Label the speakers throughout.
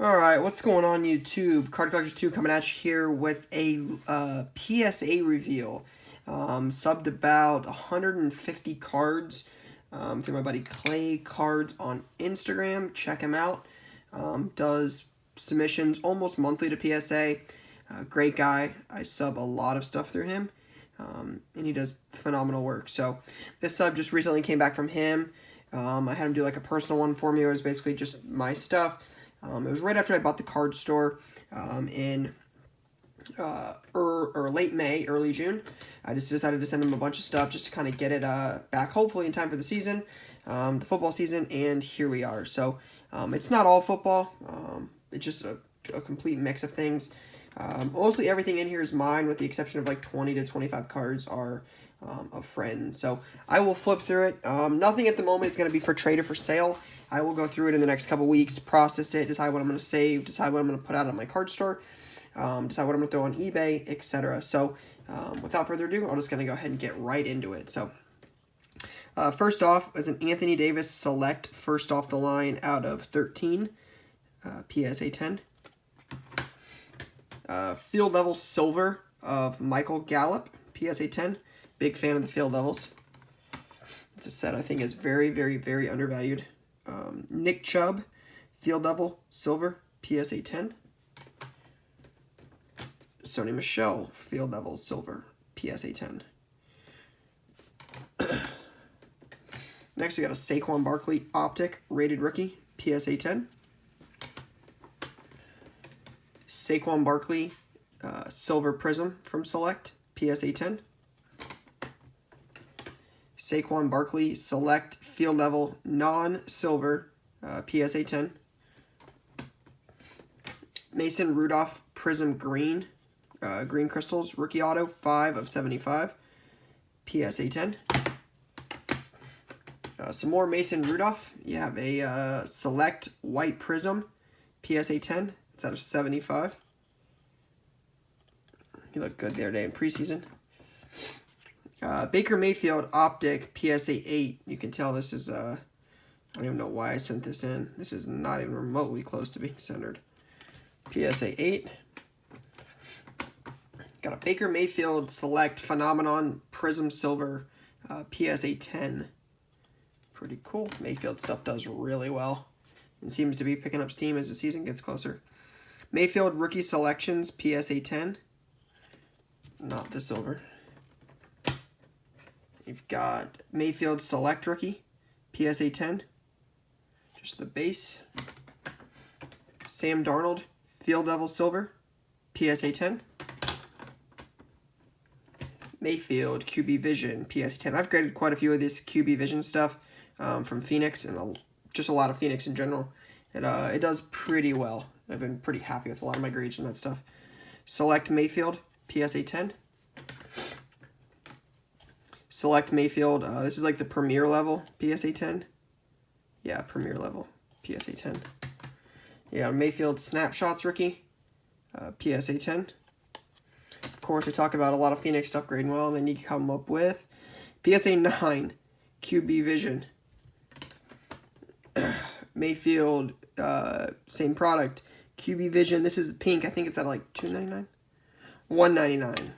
Speaker 1: Alright, what's going on YouTube? Card Collector 2 coming at you here with a PSA reveal. Subbed about 150 cards through my buddy Clay Cards on Instagram. Check him out. Does submissions almost monthly to PSA. Great guy. I sub a lot of stuff through him. And he does phenomenal work. So this sub just recently came back from him. I had him do like a personal one for me. It was basically just my stuff. It was right after I bought the card store in late May, early June. I just decided to send him a bunch of stuff just to kind of get it back, hopefully in time for the season, the football season, and here we are. So it's not all football. It's just a complete mix of things. Mostly everything in here is mine, with the exception of like 20 to 25 cards are of friends. So I will flip through it. Nothing at the moment is going to be for trade or for sale. I will go through it in the next couple weeks, process it, decide what I'm going to save, decide what I'm going to put out on my card store, decide what I'm going to throw on eBay, etc. So without further ado, I'm just going to go ahead and get right into it. So first off is an Anthony Davis Select, first off the line out of 13, PSA 10. Field Level Silver of Michael Gallup, PSA 10. Big fan of the Field Levels. It's a set I think is very, very, very undervalued. Nick Chubb, Field Level Silver, PSA 10. Sony Michel, Field Level Silver, PSA 10. Next we got a Saquon Barkley Optic Rated Rookie, PSA 10. Saquon Barkley Silver Prism from Select, PSA 10. Saquon Barkley Select Field Level Non-Silver, PSA 10. Mason Rudolph Prism Green, Green Crystals, Rookie Auto, 5 of 75, PSA 10. Some more Mason Rudolph. You have a Select White Prism, PSA 10. It's out of 75. He looked good the other day in preseason. Baker Mayfield Optic PSA 8. You can tell this is, I don't even know why I sent this in. This is not even remotely close to being centered. PSA 8. Got a Baker Mayfield Select Phenomenon Prism Silver PSA 10. Pretty cool. Mayfield stuff does really well and seems to be picking up steam as the season gets closer. Mayfield Rookie Selections PSA 10. Not the silver. You've got Mayfield Select Rookie, PSA 10. Just the base. Sam Darnold, Field Level Silver, PSA 10. Mayfield QB Vision, PSA 10. I've graded quite a few of this QB Vision stuff from Phoenix, and just a lot of Phoenix in general. It does pretty well. I've been pretty happy with a lot of my grades and that stuff. Select Mayfield, PSA 10. Select Mayfield, this is like the Premier level, PSA 10. Yeah, Premier level, PSA 10. Yeah, Mayfield Snapshots Rookie, PSA 10. Of course, we talk about a lot of Phoenix stuff grading well, and then you come up with PSA 9, QB Vision. Mayfield, same product, QB Vision. This is pink. I think it's at like $2.99? $1.99.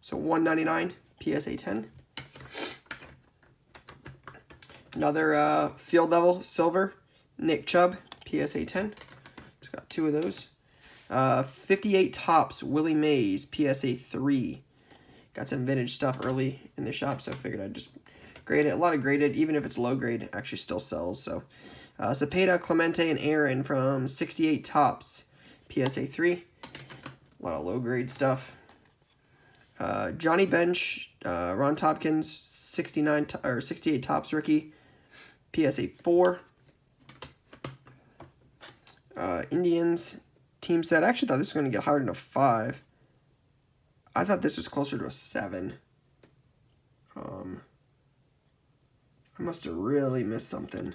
Speaker 1: So $1.99, PSA 10. Another Field Level Silver, Nick Chubb, PSA 10. Just got two of those. 58 Tops, Willie Mays, PSA 3. Got some vintage stuff early in the shop, so I figured I'd just grade it. A lot of graded, even if it's low grade, actually still sells. So Cepeda, Clemente, and Aaron from 68 Tops, PSA 3. A lot of low grade stuff. Johnny Bench, Ron Tompkins, 68 Tops Rookie, PSA 4. Indians team set. I actually thought this was going to get higher than a 5. I thought this was closer to a 7. I must have really missed something.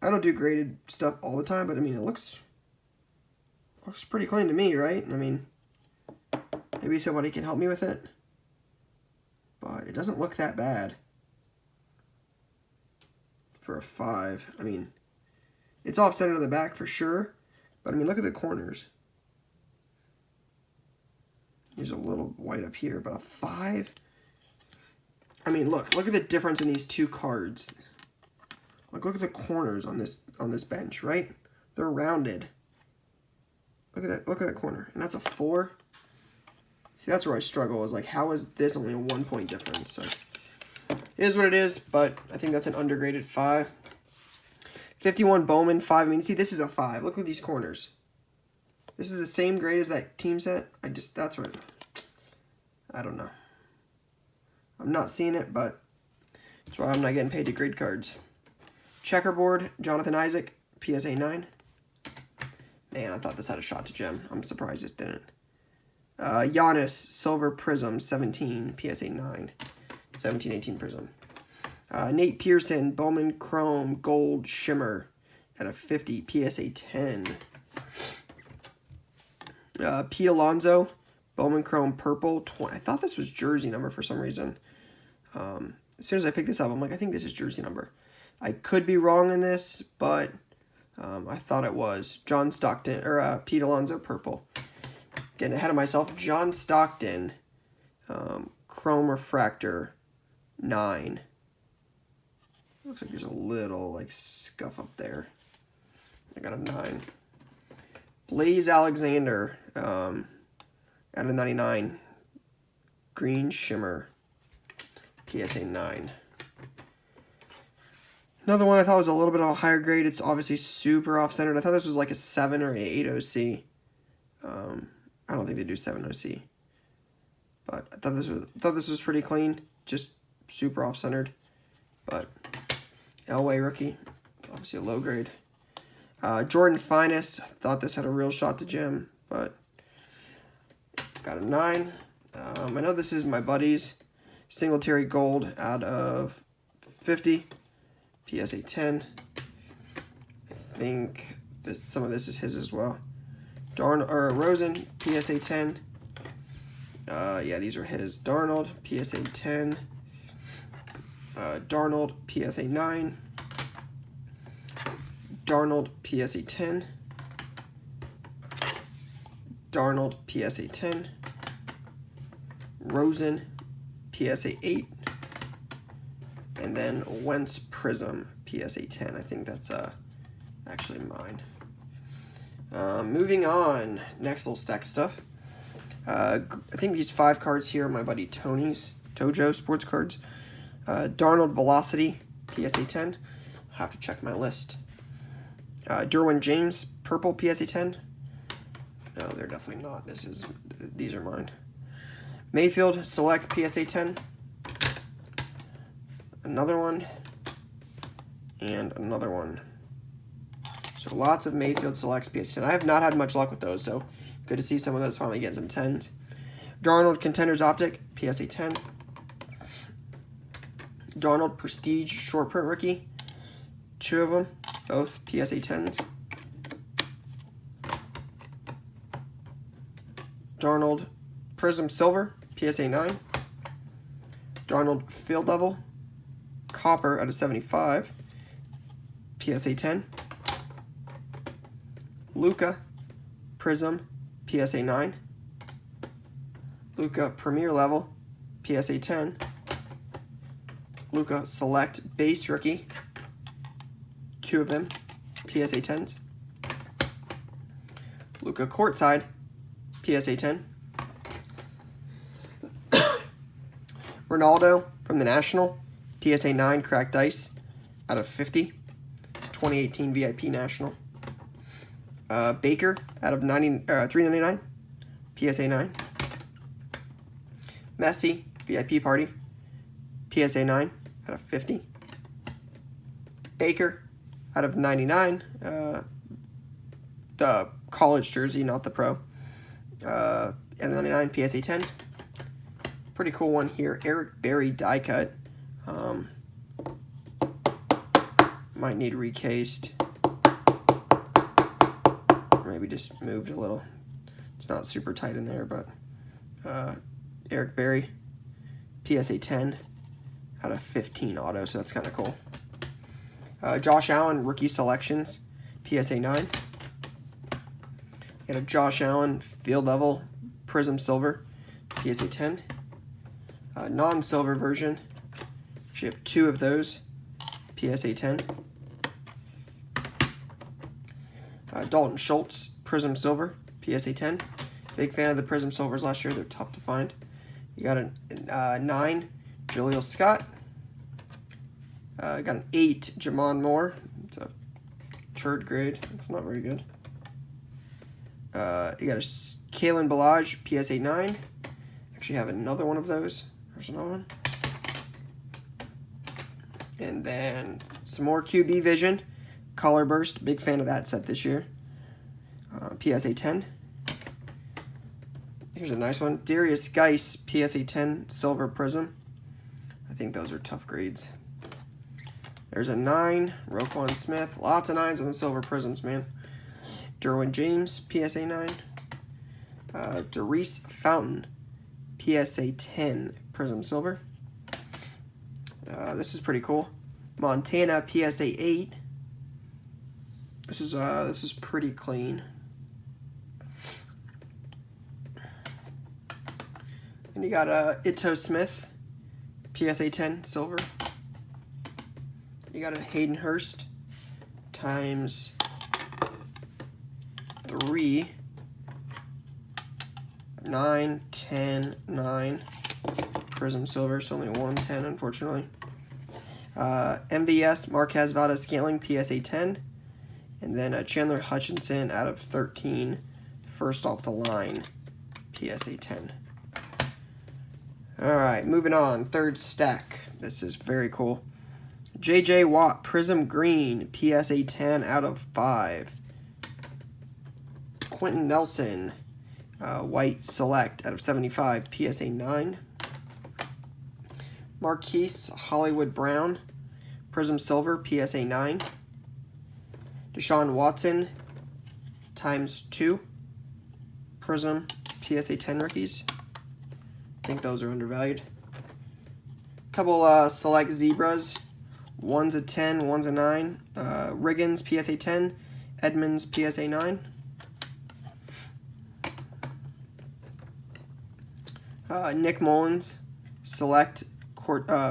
Speaker 1: I don't do graded stuff all the time, but I mean, it looks pretty clean to me, right? I mean, maybe somebody can help me with it, but it doesn't look that bad for a 5. I mean, it's off center to the back for sure. But, I mean, look at the corners. There's a little white up here, but a 5. I mean, look at the difference in these two cards. Like, look at the corners on this bench, right? They're rounded. Look at that corner. And that's a 4. See, that's where I struggle, is like, how is this only a 1 point difference? So, it is what it is, but I think that's an undergraded 5. 51 Bowman, 5. I mean, see, this is a 5. Look at these corners. This is the same grade as that team set. That's what, I don't know. I'm not seeing it, but that's why I'm not getting paid to grade cards. Checkerboard, Jonathan Isaac, PSA 9. Man, I thought this had a shot to gem. I'm surprised this didn't. Giannis, Silver Prism, 17, PSA 9. 17-18 Prism. Nate Pearson, Bowman Chrome, Gold, Shimmer, at a 50, PSA 10. Pete Alonso, Bowman Chrome, Purple, 20. I thought this was jersey number for some reason. As soon as I picked this up, I'm like, I think this is jersey number. I could be wrong in this, but I thought it was. John Stockton, or Pete Alonso, Purple. Getting ahead of myself. John Stockton, Chrome Refractor, 9. Looks like there's a little, like, scuff up there. I got a 9. Blaze Alexander, out of 99. Green Shimmer, PSA 9. Another one I thought was a little bit of a higher grade. It's obviously super off-centered. I thought this was like a 7 or an 8 OC. I don't think they do 7 OC. But I thought this was pretty clean. Just super off-centered. But Elway rookie. Obviously a low grade. Jordan Finest. I thought this had a real shot to gem, but got a 9. I know this is my buddy's. Singletary Gold out of 50. PSA 10. I think some of this is his as well. Rosen, PSA 10. Yeah, these are his. Darnold, PSA 10. Darnold, PSA 9. Darnold, PSA 10. Darnold, PSA 10. Rosen, PSA 8. And then Wentz Prism, PSA 10. I think that's actually mine. Moving on. Next little stack of stuff. I think these 5 cards here are my buddy Tony's. Tojo Sports Cards. Darnold Velocity, PSA 10. I'll have to check my list. Derwin James, Purple, PSA 10. No, they're definitely not. These are mine. Mayfield Select, PSA 10. Another one. And another one. So lots of Mayfield Selects, PSA 10. I have not had much luck with those, so good to see some of those finally getting some 10s. Darnold Contenders Optic, PSA 10. Darnold Prestige Short Print Rookie. 2 of them, both PSA 10s. Darnold Prism Silver, PSA 9. Darnold Field Level Copper out of 75, PSA 10. Luka Prism, PSA 9. Luka Premier Level, PSA 10. Luka Select Base Rookie, 2 of them, PSA 10s. Luka Courtside, PSA 10. Ronaldo from the National, PSA 9 Cracked Ice out of 50. 2018 VIP National. Baker out of 399, PSA 9. Messi VIP Party, PSA 9 out of 50. Baker out of 99, the college jersey, not the pro. Out of 99, PSA 10. Pretty cool one here. Eric Berry die cut. Might need recased. Maybe just moved a little. It's not super tight in there, but Eric Berry, PSA 10 out of 15 auto, so that's kind of cool. Josh Allen Rookie Selections, PSA 9. Got a Josh Allen field level Prism Silver, PSA 10. Non-silver version. Actually have 2 of those, PSA 10. Dalton Schultz Prism Silver, PSA 10. Big fan of the Prism Silvers last year. They're tough to find. You got a 9 Jaleel Scott. Got an 8 Jamon Moore. It's a third grade. It's not very good. You got a Kalen Ballage PSA 9. Actually have another one of those. There's another one. And then some more QB Vision. Color Burst. Big fan of that set this year. PSA 10. Here's a nice one. Darius Geis PSA 10 Silver Prism. I think those are tough grades. There's a 9 Roquan Smith. Lots of 9s on the Silver Prisms, man. Derwin James PSA 9. Darius Fountain PSA 10 Prism Silver. This is pretty cool. Montana PSA 8. This is pretty clean. And you got Ito Smith PSA 10 Silver. You got a Hayden Hurst times 3. 9, 10, 9. Prism Silver, it's only 110, unfortunately. MVS Marquez Valdez Scantling PSA 10. And then Chandler Hutchinson out of 13. First off the line, PSA 10. Alright, moving on. Third stack. This is very cool. J.J. Watt Prism Green PSA 10 out of 5. Quentin Nelson White Select out of 75, PSA 9. Marquise Hollywood Brown Prism Silver, PSA 9. Deshaun Watson times 2 Prism PSA 10 rookies. I think those are undervalued. Couple select Zebras. One's a 10, one's a 9. Riggins PSA 10. Edmonds PSA 9. Nick Mullins Select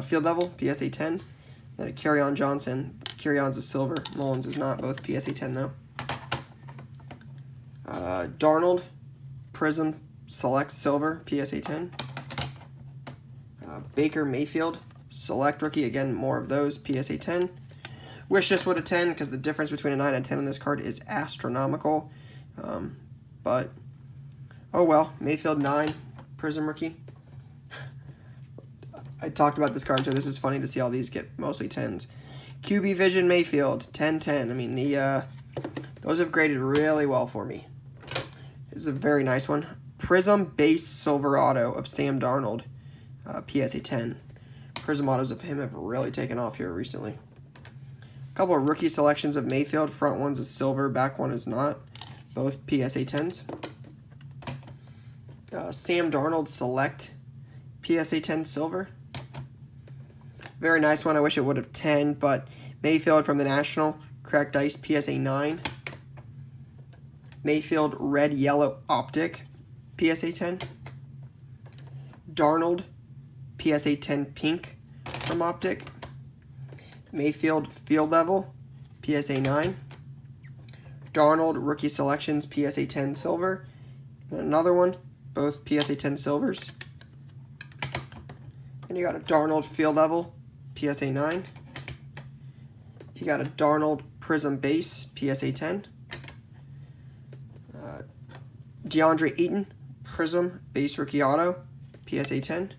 Speaker 1: Field Level PSA 10. And a Kerryon Johnson. Kerryon's a silver. Mullins is not. Both PSA 10 though. Darnold Prism Select Silver PSA 10. Baker Mayfield Select Rookie, again more of those, PSA 10. Wish this would have 10 because the difference between a 9 and 10 on this card is astronomical. But oh well, Mayfield 9 Prism Rookie. I talked about this card, so this is funny to see all these get mostly 10s. QB Vision Mayfield 10-10. I mean, those have graded really well for me. This is a very nice one. Prism Base Silver Auto of Sam Darnold, PSA 10. Prism autos of him have really taken off here recently. A couple of rookie selections of Mayfield. Front one's a silver, back one is not. Both PSA 10s. Sam Darnold Select PSA 10 Silver. Very nice one. I wish it would have 10, but Mayfield from the National. Cracked Ice PSA 9. Mayfield Red Yellow Optic PSA 10. Darnold PSA 10 Pink from Optic. Mayfield Field Level PSA 9. Darnold Rookie Selections PSA 10 Silver. And another one, both PSA 10 Silvers. And you got a Darnold Field Level PSA 9. You got a Darnold Prism Base PSA 10. DeAndre Ayton Prism Base Rookie Auto PSA 10.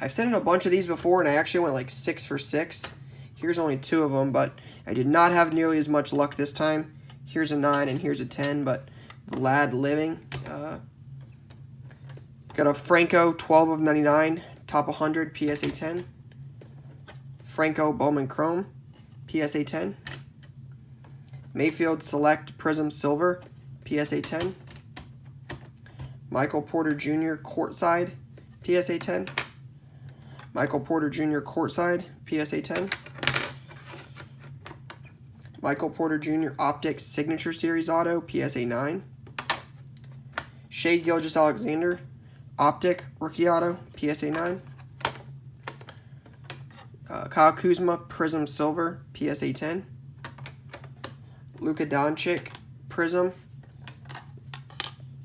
Speaker 1: I've sent in a bunch of these before, and I actually went like 6 for 6. Here's only 2 of them, but I did not have nearly as much luck this time. Here's a 9 and here's a 10, but Vlad Living. Got a Franco 12 of 99, top 100, PSA 10. Franco Bowman Chrome, PSA 10. Mayfield Select Prism Silver, PSA 10. Michael Porter Jr. Courtside, PSA 10. Michael Porter Jr. Courtside, PSA 10. Michael Porter Jr. Optic Signature Series Auto, PSA 9. Shea Gilgeous-Alexander, Optic, rookie auto, PSA 9. Kyle Kuzma, Prism Silver, PSA 10. Luka Doncic, Prism,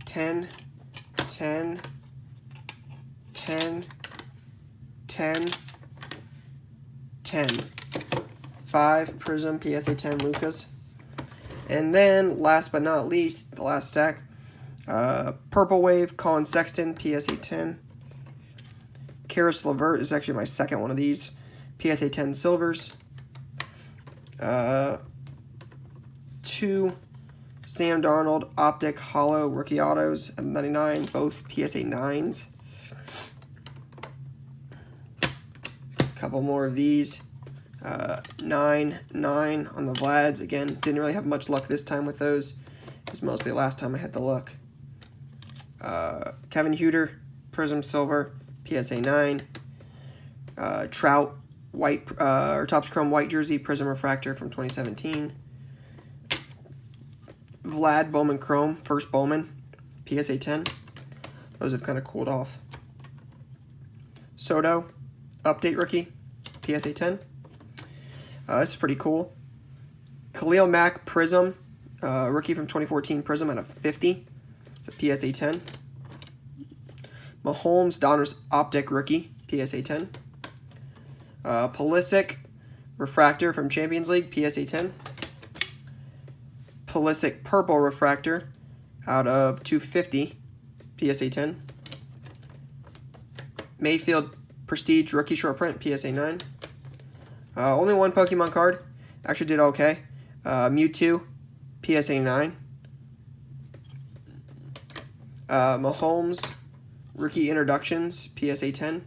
Speaker 1: 10, 10, 10, 10, 10. 5 Prism, PSA 10 Lukas. And then, last but not least, the last stack, Purple Wave, Colin Sexton, PSA 10. Karis LeVert is actually my second one of these, PSA 10 Silvers. 2 Sam Darnold, Optic, Hollow, Rookie Autos, at 99, both PSA 9s. Couple more of these. 9 on the Vlads. Again, didn't really have much luck this time with those. It was mostly the last time I had the luck. Kevin Huter, Prism Silver, PSA 9. Trout, white or Topps Chrome white jersey, Prism Refractor from 2017. Vlad Bowman Chrome, first Bowman, PSA 10. Those have kind of cooled off. Soto, update rookie, PSA 10. This is pretty cool. Khalil Mack Prism, rookie from 2014 Prism at a 50. It's a PSA 10. Mahomes Donruss Optic rookie, PSA 10. Pulisic Refractor from Champions League, PSA 10. Pulisic Purple Refractor out of 250, PSA 10. Mayfield Prestige Rookie Short Print, PSA 9. Only one Pokemon card. Actually did okay. Mewtwo, PSA 9. Mahomes Rookie Introductions, PSA 10.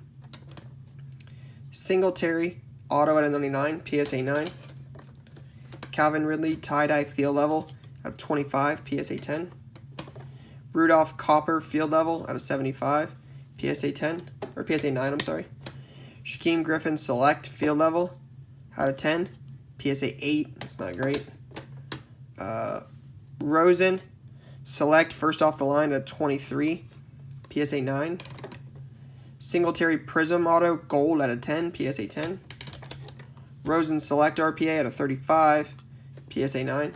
Speaker 1: Singletary Auto at a 99, PSA 9. Calvin Ridley Tie-Dye Field Level out of 25, PSA 10. Rudolph Copper Field Level out of 75, PSA 10, or PSA 9, I'm sorry. Shaquem Griffin Select Field Level out of 10, PSA 8, that's not great. Rosen Select First Off the Line at 23, PSA 9. Singletary Prism Auto Gold out of 10, PSA 10. Rosen Select RPA out of 35, PSA 9.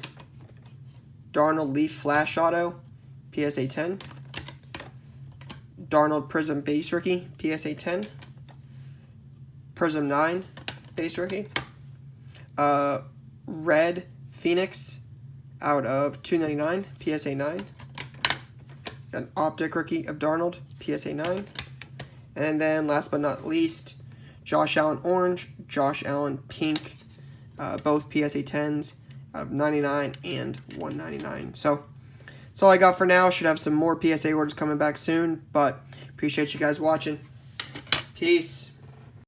Speaker 1: Darnold Leaf Flash Auto, PSA 10. Darnold Prism Base Rookie, PSA 10. Prism 9 Base Rookie. Red Phoenix out of 299, PSA 9. An Optic Rookie of Darnold, PSA 9. And then last but not least, Josh Allen Orange, Josh Allen Pink, both PSA 10s out of 99 and 199. So that's all I got for now. Should have some more PSA orders coming back soon, but appreciate you guys watching. Peace.